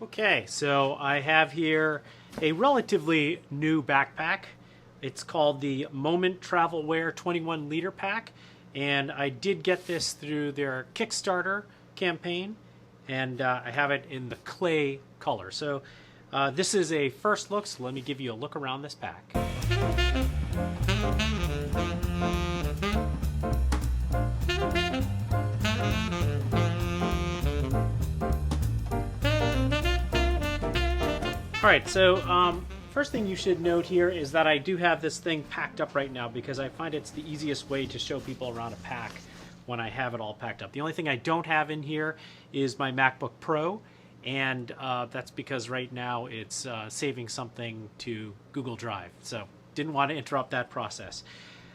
Okay, so I have here a relatively new backpack. It's called the Moment Travel Wear 21 liter pack, and I did get this through their Kickstarter campaign, and I have it in the clay color. So this is a first look, so let me give you a look around this pack. All right, so first thing you should note here is that I do have this thing packed up right now because I find it's the easiest way to show people around a pack when I have it all packed up. The only thing I don't have in here is my MacBook Pro, and that's because right now it's saving something to Google Drive, so didn't want to interrupt that process.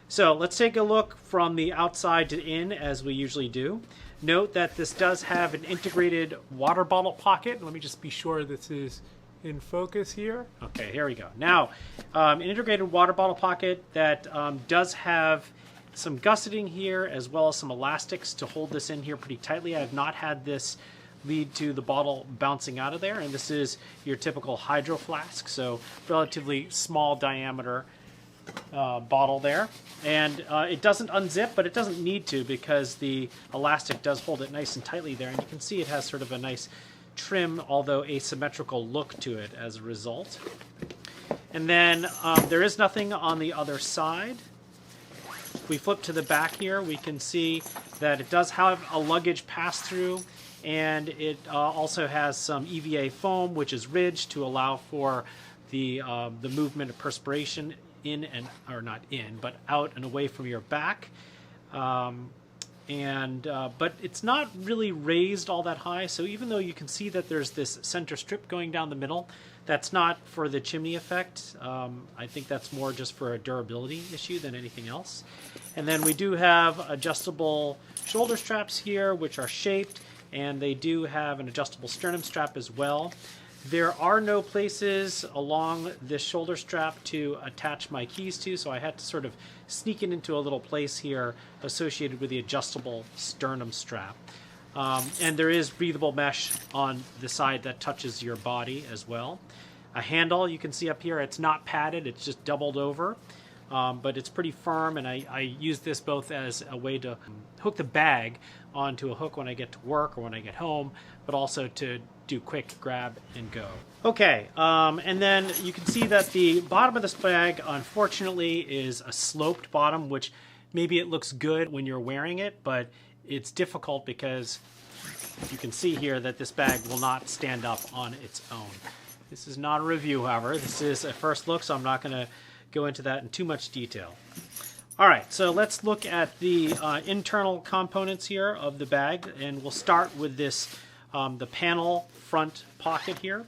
So let's take a look from the outside to in as we usually do. Note that this does have an integrated water bottle pocket. Let me just be sure this is in focus here. Okay, here we go. Now, an integrated water bottle pocket that does have some gusseting here as well as some elastics to hold this in here pretty tightly. I have not had this lead to the bottle bouncing out of there, and this is your typical hydro flask, so relatively small diameter bottle there. And it doesn't unzip, but it doesn't need to because the elastic does hold it nice and tightly there, and you can see it has sort of a nice trim, although asymmetrical look to it as a result. And then there is nothing on the other side. If we flip to the back here, we can see that it does have a luggage pass-through, and it also has some EVA foam, which is ridged to allow for the movement of perspiration in and, or not in, but out and away from your back. But it's not really raised all that high, so even though you can see that there's this center strip going down the middle, that's not for the chimney effect. I think that's more just for a durability issue than anything else. And then we do have adjustable shoulder straps here, which are shaped, and they do have an adjustable sternum strap as well. There are no places along this shoulder strap to attach my keys to, so I had to sort of sneak it into a little place here associated with the adjustable sternum strap. And there is breathable mesh on the side that touches your body as well. A handle, you can see up here, it's not padded, it's just doubled over. But it's pretty firm, and I use this both as a way to hook the bag onto a hook when I get to work or when I get home, but also to do quick grab and go. Okay, and then you can see that the bottom of this bag, unfortunately, is a sloped bottom, which maybe it looks good when you're wearing it, but it's difficult because you can see here that this bag will not stand up on its own. This is not a review, however. This is a first look, so I'm not going to go into that in too much detail. All right, so let's look at the internal components here of the bag, and we'll start with this the panel front pocket here.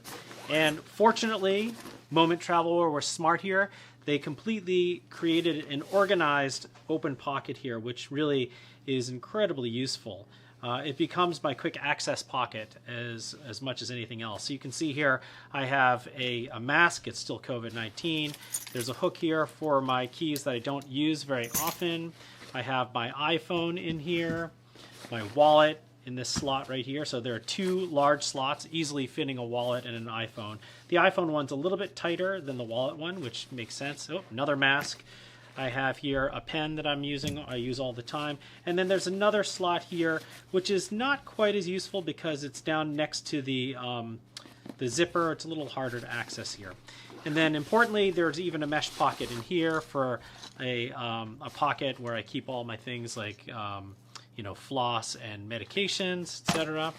And fortunately, Moment Traveler were smart here. They completely created an organized open pocket here, which really is incredibly useful. It becomes my quick access pocket as much as anything else. So you can see here I have a mask. It's still COVID-19. There's a hook here for my keys that I don't use very often. I have my iPhone in here, my wallet in this slot right here. So there are two large slots easily fitting a wallet and an iPhone. The iPhone one's a little bit tighter than the wallet one, which makes sense. Oh, another mask. I have here a pen that I'm using, I use all the time. And then there's another slot here, which is not quite as useful because it's down next to the zipper. It's a little harder to access here. And then importantly, there's even a mesh pocket in here for a pocket where I keep all my things like floss and medications, etc.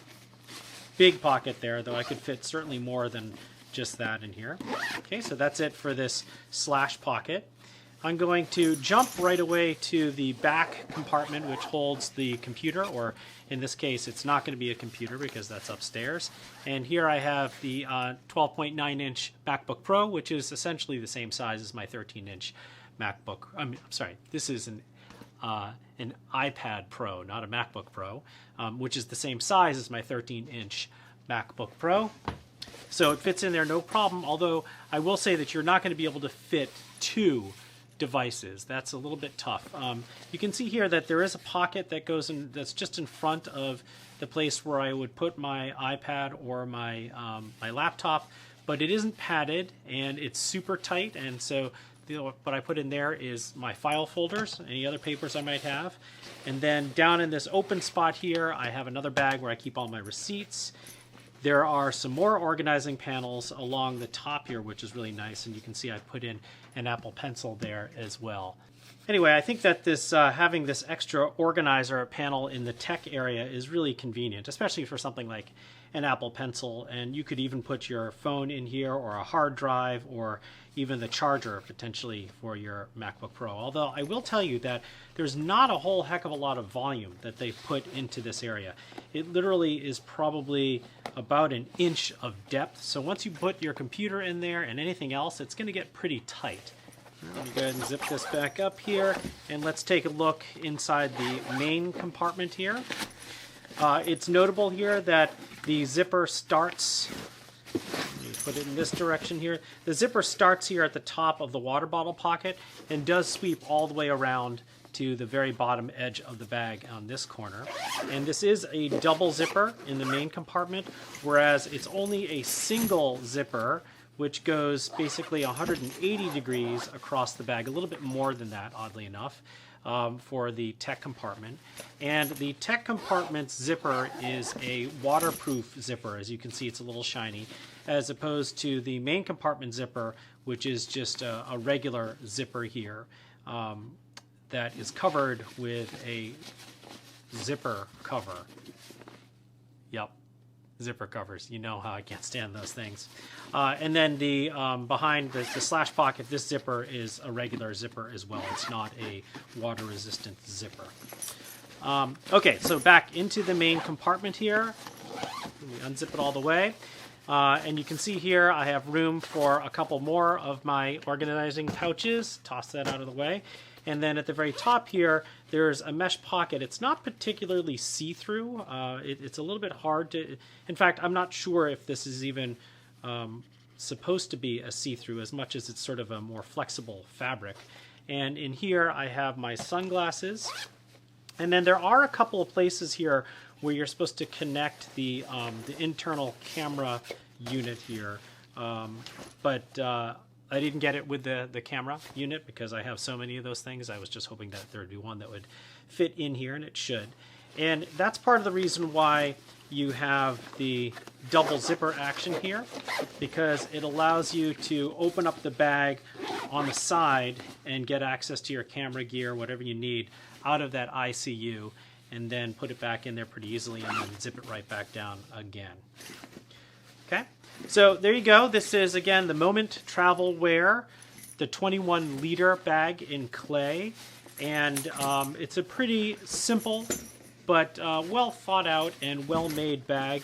Big pocket there, though I could fit certainly more than just that in here. Okay, so that's it for this slash pocket. I'm going to jump right away to the back compartment, which holds the computer, or in this case, it's not going to be a computer because that's upstairs. And here I have the 12.9-inch MacBook Pro, which is essentially the same size as my 13-inch MacBook. I'm sorry, this is an iPad Pro, not a MacBook Pro, which is the same size as my 13-inch MacBook Pro. So it fits in there no problem, although I will say that you're not going to be able to fit two devices. That's a little bit tough. You can see here that there is a pocket that goes in, that's just in front of the place where I would put my iPad or my my laptop, but it isn't padded and it's super tight, and so what I put in there is my file folders, any other papers I might have. And then down in this open spot here, I have another bag where I keep all my receipts. There are some more organizing panels along the top here, which is really nice. And you can see I put in an Apple Pencil there as well. Anyway, I think that this having this extra organizer panel in the tech area is really convenient, especially for something like an Apple Pencil. And you could even put your phone in here, or a hard drive, or even the charger potentially for your MacBook Pro. Although I will tell you that there's not a whole heck of a lot of volume that they've put into this area. It literally is probably about an inch of depth. So once you put your computer in there and anything else, it's going to get pretty tight. Let me go ahead and zip this back up here, and let's take a look inside the main compartment here. It's notable here that the zipper starts, let me put it in this direction here, the zipper starts here at the top of the water bottle pocket and does sweep all the way around to the very bottom edge of the bag on this corner. And this is a double zipper in the main compartment, whereas it's only a single zipper, which goes basically 180 degrees across the bag, a little bit more than that, oddly enough, for the tech compartment. And the tech compartment's zipper is a waterproof zipper. As you can see, it's a little shiny, as opposed to the main compartment zipper, which is just a regular zipper here that is covered with a zipper cover. Yep. Zipper covers. You know how I can't stand those things. And then the behind the slash pocket, this zipper is a regular zipper as well. It's not a water-resistant zipper. Okay, so back into the main compartment here. Let me unzip it all the way. And you can see here I have room for a couple more of my organizing pouches. Toss that out of the way. And then at the very top here, there's a mesh pocket. It's not particularly see-through. It's a little bit hard to... In fact, I'm not sure if this is even supposed to be a see-through, as much as it's sort of a more flexible fabric. And in here, I have my sunglasses. And then there are a couple of places here where you're supposed to connect the internal camera unit here. I didn't get it with the camera unit because I have so many of those things. I was just hoping that there would be one that would fit in here, and it should. And that's part of the reason why you have the double zipper action here, because it allows you to open up the bag on the side and get access to your camera gear, whatever you need, out of that ICU, and then put it back in there pretty easily and then zip it right back down again. Okay, so there you go. This is, again, the Moment Travel Wear, the 21-liter bag in clay. And it's a pretty simple but well thought out and well-made bag.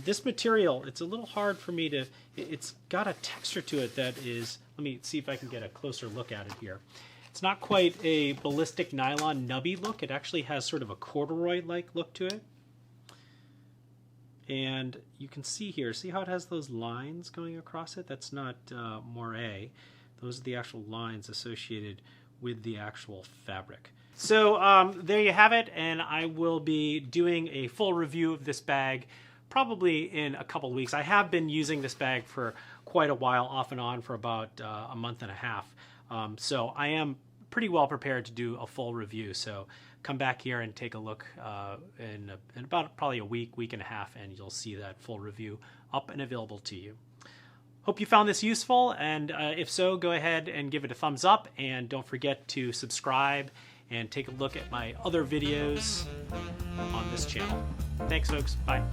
This material, it's a little hard for me to... It's got a texture to it that is... Let me see if I can get a closer look at it here. It's not quite a ballistic nylon nubby look. It actually has sort of a corduroy-like look to it. And you can see here, see how it has those lines going across it? That's not moire. Those are the actual lines associated with the actual fabric. So there you have it, and I will be doing a full review of this bag probably in a couple weeks. I have been using this bag for quite a while, off and on, for about a month and a half. So I am pretty well prepared to do a full review. So come back here and take a look in about probably a week and a half, and you'll see that full review up and available to you. Hope you found this useful, and if so, go ahead and give it a thumbs up, and don't forget to subscribe and take a look at my other videos on this channel. Thanks, folks. Bye.